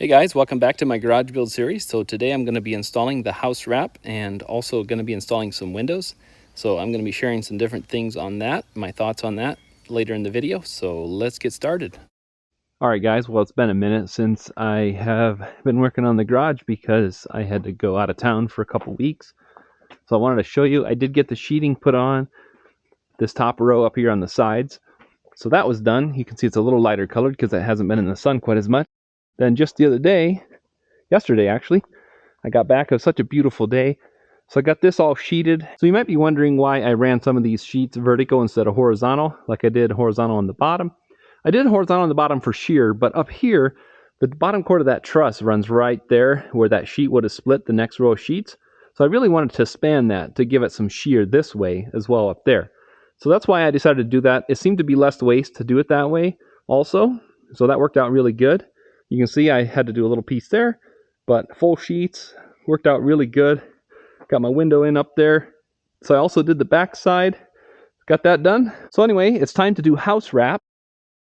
Hey guys, welcome back to my garage build series. So today I'm going to be installing the house wrap and also going to be installing some windows. So I'm going to be sharing some different things on that, my thoughts on that later in the video. So let's get started. Alright guys, well it's been a minute since I have been working on the garage because I had to go out of town for a couple weeks. So I wanted to show you, I did get the sheeting put on this top row up here on the sides. So that was done. You can see it's a little lighter colored because it hasn't been in the sun quite as much. Then just the other day, yesterday actually, I got back. It was such a beautiful day. So I got this all sheeted. So you might be wondering why I ran some of these sheets vertical instead of horizontal, like I did horizontal on the bottom. I did horizontal on the bottom for sheer, but up here, the bottom cord of that truss runs right there where that sheet would have split the next row of sheets. So I really wanted to span that to give it some sheer this way as well up there. So that's why I decided to do that. It seemed to be less waste to do it that way also. So that worked out really good. You can see I had to do a little piece there, but full sheets worked out really good. Got my window in up there. So I also did the back side. Got that done. So anyway, it's time to do house wrap.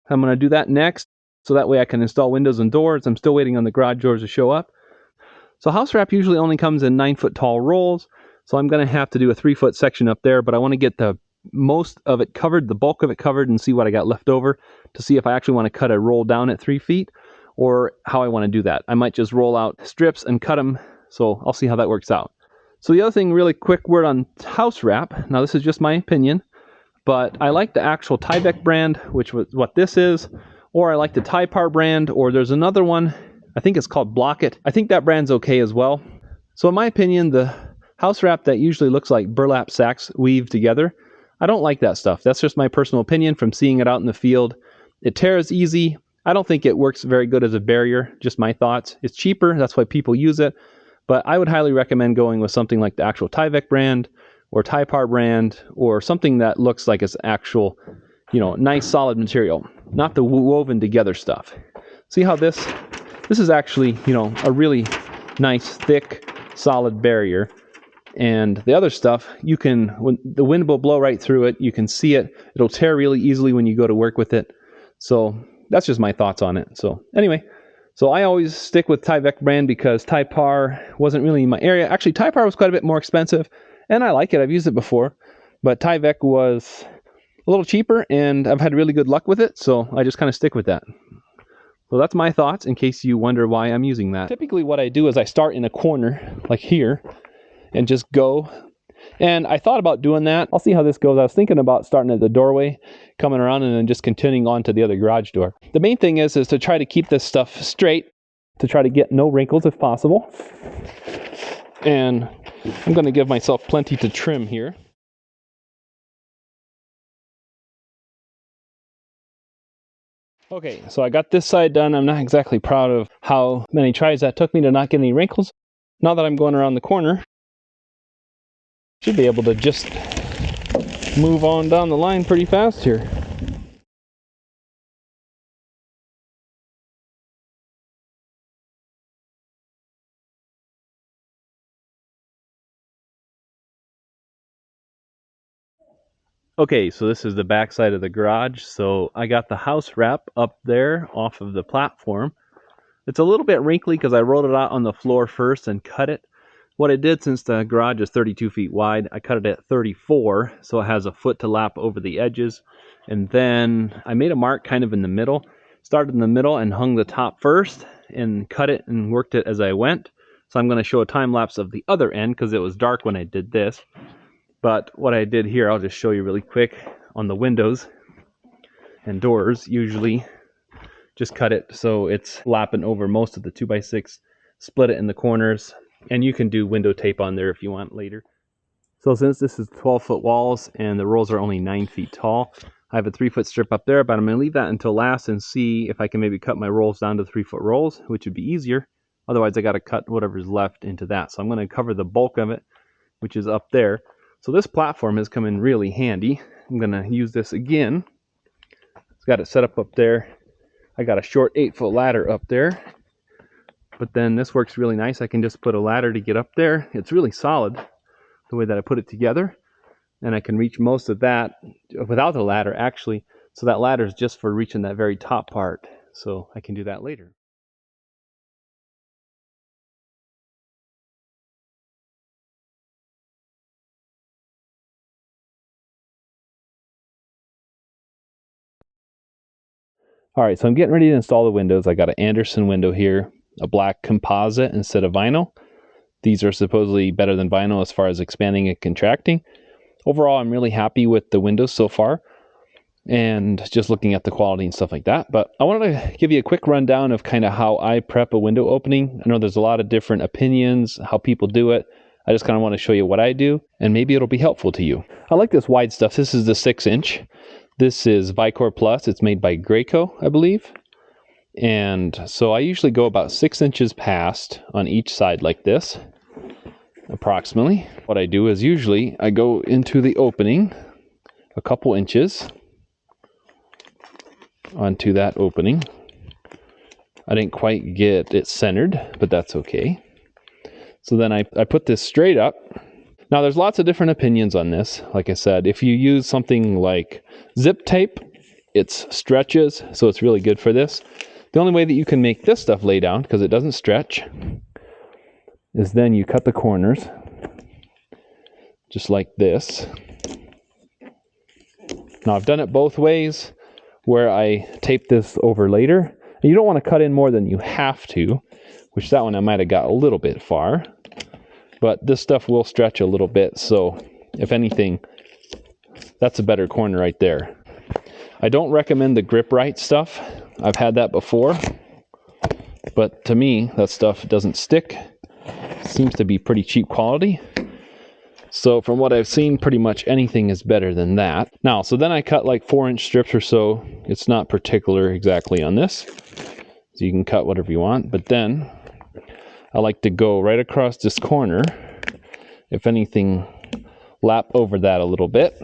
I'm going to do that next, so that way I can install windows and doors. I'm still waiting on the garage doors to show up. So house wrap usually only comes in 9-foot tall rolls. So I'm going to have to do a 3-foot section up there, but I want to get the most of it covered, the bulk of it covered, and see what I got left over to see if I actually want to cut a roll down at 3 feet or how I want to do that. I might just roll out strips and cut them, so I'll see how that works out. So the other thing, really quick word on house wrap. Now this is just my opinion, but I like the actual Tyvek brand, which was what this is, or I like the Typar brand, or there's another one, I think it's called Blockit. I think that brand's okay as well. So in my opinion, the house wrap that usually looks like burlap sacks weaved together, I don't like that stuff. That's just my personal opinion from seeing it out in the field. It tears easy. I don't think it works very good as a barrier, just my thoughts. It's cheaper, that's why people use it, but I would highly recommend going with something like the actual Tyvek brand or Typar brand or something that looks like it's actual, nice solid material, not the woven together stuff. See how this is actually, a really nice, thick, solid barrier. And the other stuff, when the wind will blow right through it, you can see it. It'll tear really easily when you go to work with it. So that's just my thoughts on it. So anyway, so I always stick with Tyvek brand because Typar wasn't really in my area. Actually, Typar was quite a bit more expensive, and I like it. I've used it before. But Tyvek was a little cheaper, and I've had really good luck with it, so I just kind of stick with that. So that's my thoughts in case you wonder why I'm using that. Typically what I do is I start in a corner, like here, and just go. And I thought about doing that. I'll see how this goes. I was thinking about starting at the doorway, coming around, and then just continuing on to the other garage door. The main thing is to try to keep this stuff straight, to try to get no wrinkles if possible. And I'm going to give myself plenty to trim here. Okay, so I got this side done. I'm not exactly proud of how many tries that took me to not get any wrinkles. Now that I'm going around the corner, should be able to just move on down the line pretty fast here. Okay, so this is the back side of the garage. So I got the house wrap up there off of the platform. It's a little bit wrinkly because I rolled it out on the floor first and cut it. What I did, since the garage is 32 feet wide, I cut it at 34, so it has a foot to lap over the edges. And then I made a mark kind of in the middle, started in the middle and hung the top first and cut it and worked it as I went. So I'm going to show a time lapse of the other end because it was dark when I did this. But what I did here, I'll just show you really quick. On the windows and doors, usually just cut it so it's lapping over most of the 2x6, split it in the corners, and you can do window tape on there if you want later. So since this is 12-foot walls and the rolls are only 9 feet tall, I have a 3-foot strip up there, but I'm going to leave that until last and see if I can maybe cut my rolls down to 3-foot rolls, which would be easier. Otherwise, I got to cut whatever's left into that. So I'm going to cover the bulk of it, which is up there. So this platform has come in really handy. I'm going to use this again. It's got it set up there. I got a short 8-foot ladder up there. But then this works really nice. I can just put a ladder to get up there. It's really solid the way that I put it together. And I can reach most of that without the ladder, actually. So that ladder is just for reaching that very top part. So I can do that later. All right, so I'm getting ready to install the windows. I got an Anderson window here, a black composite instead of vinyl. These are supposedly better than vinyl as far as expanding and contracting. Overall, I'm really happy with the windows so far, and just looking at the quality and stuff like that. But I wanted to give you a quick rundown of kind of how I prep a window opening. I know there's a lot of different opinions, how people do it. I just kind of want to show you what I do, and maybe it'll be helpful to you. I like this wide stuff. This is the 6-inch. This is Vicor Plus. It's made by Graco, I believe. And so I usually go about 6 inches past on each side like this, approximately. What I do is usually I go into the opening a couple inches onto that opening. I didn't quite get it centered, but that's okay. So then I put this straight up. Now there's lots of different opinions on this. Like I said, if you use something like zip tape, it stretches, so it's really good for this. The only way that you can make this stuff lay down, because it doesn't stretch, is then you cut the corners just like this. Now I've done it both ways, where I tape this over later. And you don't want to cut in more than you have to, which that one I might have got a little bit far. But this stuff will stretch a little bit, so if anything, that's a better corner right there. I don't recommend the grip right stuff. I've had that before, but to me, that stuff doesn't stick. Seems to be pretty cheap quality. So from what I've seen, pretty much anything is better than that. Now, so then I cut like 4-inch strips or so. It's not particular exactly on this, so you can cut whatever you want, but then I like to go right across this corner, if anything, lap over that a little bit,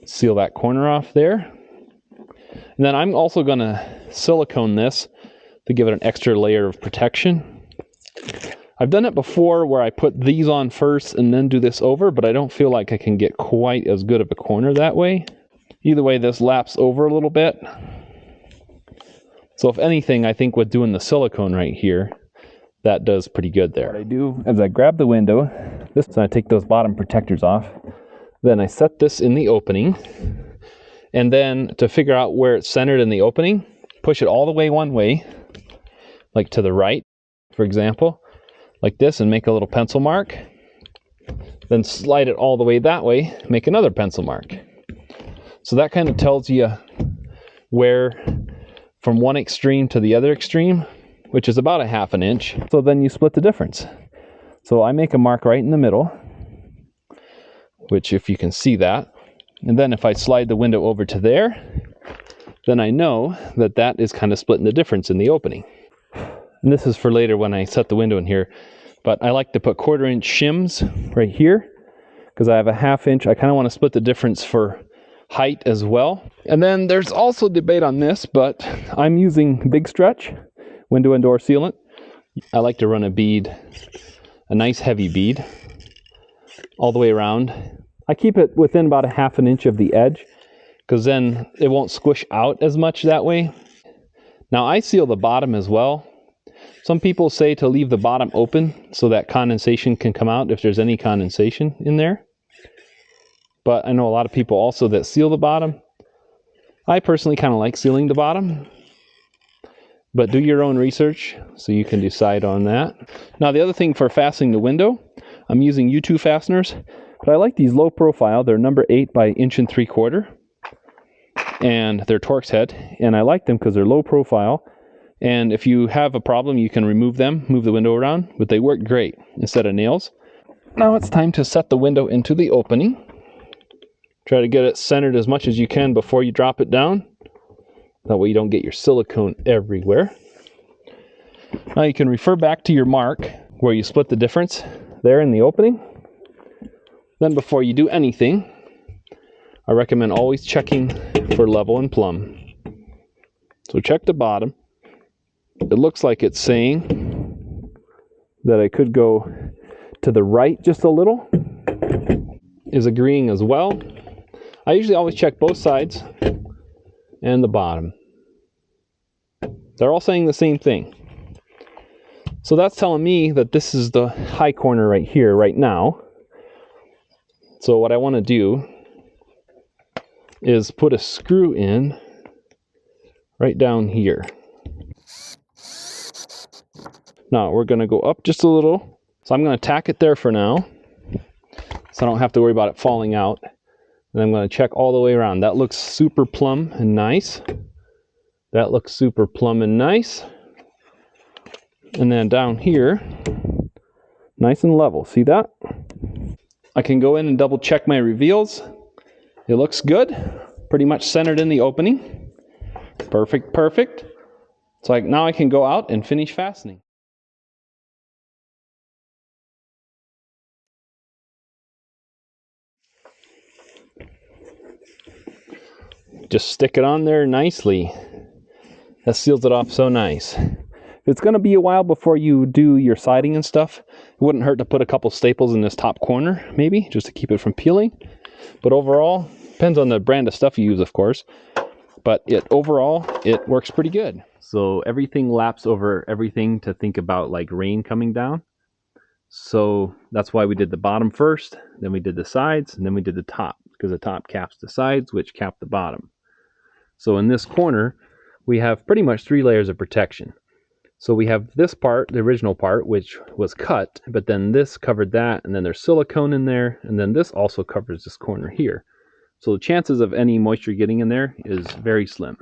seal that corner off there. And then I'm also going to silicone this to give it an extra layer of protection. I've done it before where I put these on first and then do this over, but I don't feel like I can get quite as good of a corner that way. Either way, this laps over a little bit. So if anything, I think with doing the silicone right here, that does pretty good there. What I do is I grab the window, and I take those bottom protectors off. Then I set this in the opening. And then to figure out where it's centered in the opening, push it all the way one way, like to the right, for example, like this, and make a little pencil mark. Then slide it all the way that way, make another pencil mark. So that kind of tells you where from one extreme to the other extreme, which is about a 1/2 inch. So then you split the difference. So I make a mark right in the middle, which if you can see that, and then if I slide the window over to there, then I know that that is kind of splitting the difference in the opening. And this is for later when I set the window in here, but I like to put 1/4 inch shims right here, because I have a 1/2 inch. I kind of want to split the difference for height as well. And then there's also debate on this, but I'm using Big Stretch window and door sealant. I like to run a bead, a nice heavy bead, all the way around. I keep it within about a 1/2 inch of the edge, because then it won't squish out as much that way. Now I seal the bottom as well. Some people say to leave the bottom open so that condensation can come out if there's any condensation in there. But I know a lot of people also that seal the bottom. I personally kind of like sealing the bottom, but do your own research so you can decide on that. Now the other thing for fastening the window, I'm using U2 fasteners, but I like these low profile. They're number 8 by 1 3/4 inch, and they're Torx head, and I like them because they're low profile. And if you have a problem, you can remove them, move the window around, but they work great instead of nails. Now it's time to set the window into the opening. Try to get it centered as much as you can before you drop it down. That way you don't get your silicone everywhere. Now you can refer back to your mark where you split the difference there in the opening. Then before you do anything, I recommend always checking for level and plumb. So check the bottom. It looks like it's saying that I could go to the right just a little. Is agreeing as well. I usually always check both sides and the bottom. They're all saying the same thing. So that's telling me that this is the high corner right here, right now. So what I want to do is put a screw in right down here. Now we're going to go up just a little. So I'm going to tack it there for now, so I don't have to worry about it falling out. And I'm going to check all the way around. That looks super plumb and nice. That looks super plumb and nice. And then down here, nice and level. See that? I can go in and double check my reveals. It looks good. Pretty much centered in the opening. Perfect, perfect. So now I can go out and finish fastening. Just stick it on there nicely. That seals it off so nice. It's going to be a while before you do your siding and stuff. It wouldn't hurt to put a couple staples in this top corner, maybe, just to keep it from peeling. But overall, depends on the brand of stuff you use, of course. But overall, it works pretty good. So everything laps over everything to think about like rain coming down. So that's why we did the bottom first, then we did the sides, and then we did the top, because the top caps the sides, which cap the bottom. So in this corner, we have pretty much 3 layers of protection. So we have this part, the original part, which was cut, but then this covered that, and then there's silicone in there, and then this also covers this corner here. So the chances of any moisture getting in there is very slim.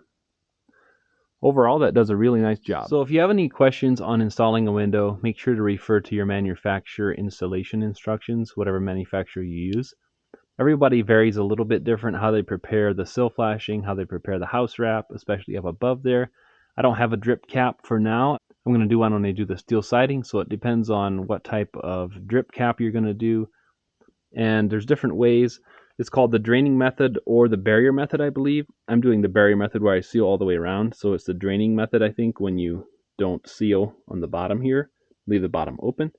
Overall, that does a really nice job. So if you have any questions on installing a window, make sure to refer to your manufacturer installation instructions, whatever manufacturer you use. Everybody varies a little bit different how they prepare the sill flashing, how they prepare the house wrap, especially up above there. I don't have a drip cap for now. I'm going to do one when I do the steel siding, so it depends on what type of drip cap you're going to do. And there's different ways. It's called the draining method or the barrier method, I believe. I'm doing the barrier method where I seal all the way around. So it's the draining method, I think, when you don't seal on the bottom here, leave the bottom open.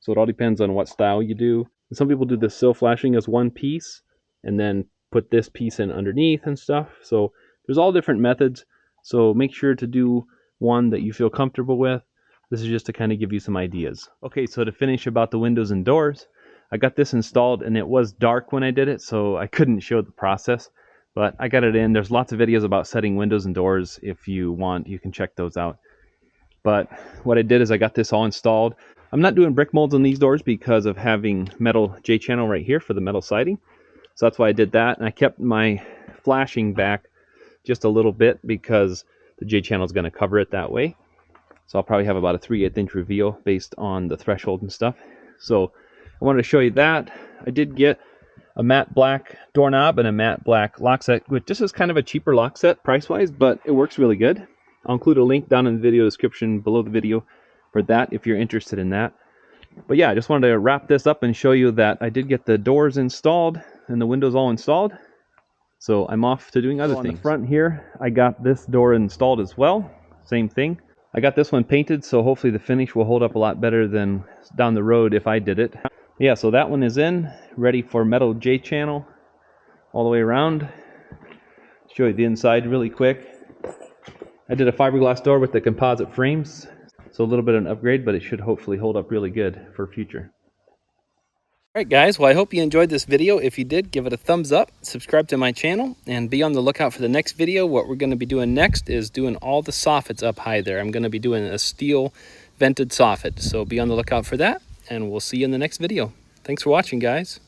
So it all depends on what style you do. Some people do the sill flashing as one piece and then put this piece in underneath and stuff. So there's all different methods. So make sure to do one that you feel comfortable with. This is just to kind of give you some ideas. Okay, so to finish about the windows and doors, I got this installed and it was dark when I did it, so I couldn't show the process, but I got it in. There's lots of videos about setting windows and doors. If you want, you can check those out. But what I did is I got this all installed. I'm not doing brick molds on these doors because of having metal J-channel right here for the metal siding. So that's why I did that. And I kept my flashing back just a little bit because the J-channel is going to cover it that way. So I'll probably have about a 3/8 inch reveal based on the threshold and stuff. So I wanted to show you that. I did get a matte black doorknob and a matte black lock set, which this is kind of a cheaper lock set price-wise, but it works really good. I'll include a link down in the video description below the video for that if you're interested in that. But yeah, I just wanted to wrap this up and show you that I did get the doors installed and the windows all installed. So I'm off to doing other things. On the front here, I got this door installed as well. Same thing. I got this one painted, so hopefully the finish will hold up a lot better than down the road if I did it. Yeah, so that one is in, ready for metal J-channel all the way around. Show you the inside really quick. I did a fiberglass door with the composite frames, so a little bit of an upgrade, but it should hopefully hold up really good for future. Alright guys, well I hope you enjoyed this video. If you did, give it a thumbs up, subscribe to my channel, and be on the lookout for the next video. What we're going to be doing next is doing all the soffits up high there. I'm going to be doing a steel vented soffit, so be on the lookout for that, and we'll see you in the next video. Thanks for watching, guys.